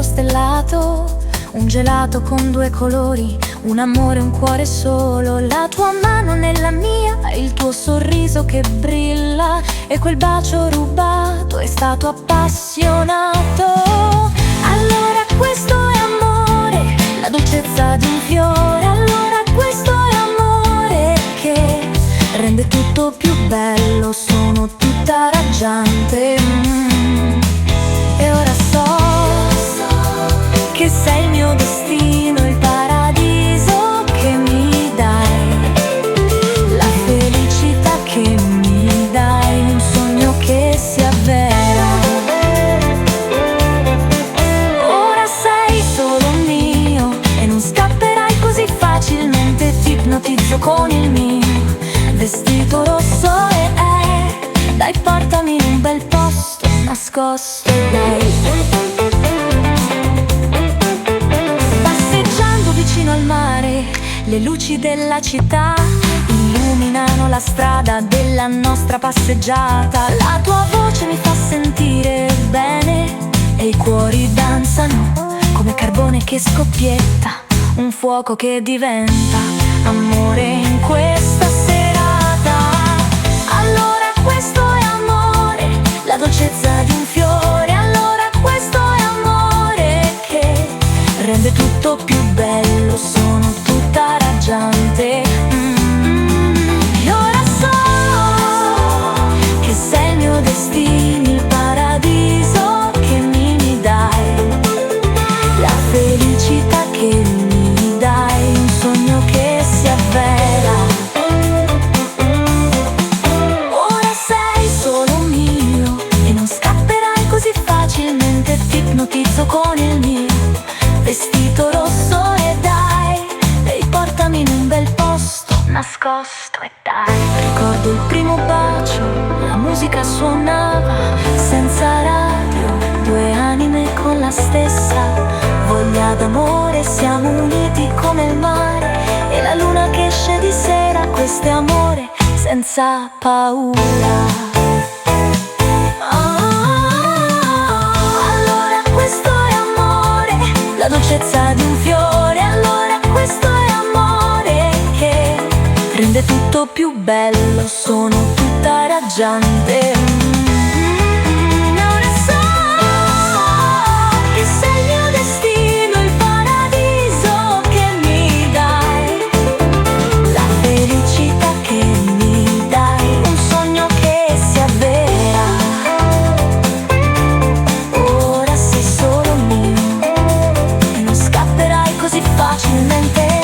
cielo stellato, un gelato con due colori, un amore, un cuore solo. La tua mano nella mia, il tuo sorriso che brilla, e quel bacio rubato è stato appassionato. Allora questo è amore, la dolcezza di un fiore. Allora questo è amore che rende tutto più bello, sono tutta raggiante. E ora so che sei il mio destino, il paradiso che mi dai, la felicità che mi dai, un sogno che si avvera. Ora sei solo mio e non scapperai così facilmente, ti ipnotizzo con il mio vestito rosso e dai, portami in un bel posto nascosto, dai. Passeggiando vicino al mare, le luci della città illuminano la strada della nostra passeggiata. La tua voce mi fa sentire bene e i cuori danzano come carbone che scoppietta, un fuoco che diventa amore in questa serata. Allora questo è amore, la dolcezza di un fiore. Allora questo è amore che rende tutto più bello, sono tutta raggiante. E ora so che sei il mio destino, il paradiso che mi dai, la felicità che mi dai, un sogno che si avvera. Ora sei solo mio e non scapperai così facilmente, ti ipnotizzo con il mio vestito rosso e dai, portami in un bel posto nascosto e dai. Ricordo il primo bacio, la musica suonava senza radio, due anime con la stessa voglia d'amore, siamo uniti come il mare e la luna che esce di sera. Questo è amore senza paura. Allora questo è amore, la dolcezza di un fiore. Allora questo è amore che rende tutto più bello, sono tutta raggiante. Ora so che sei il mio destino, il paradiso che mi dai, la felicità che mi dai, un sogno che si avvera. Ora sei solo mio e non scapperai così facilmente,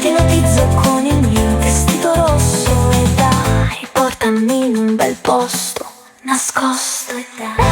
ti ipnotizzo con il mio vestito rosso e dai, portami in un bel posto nascosto e dai.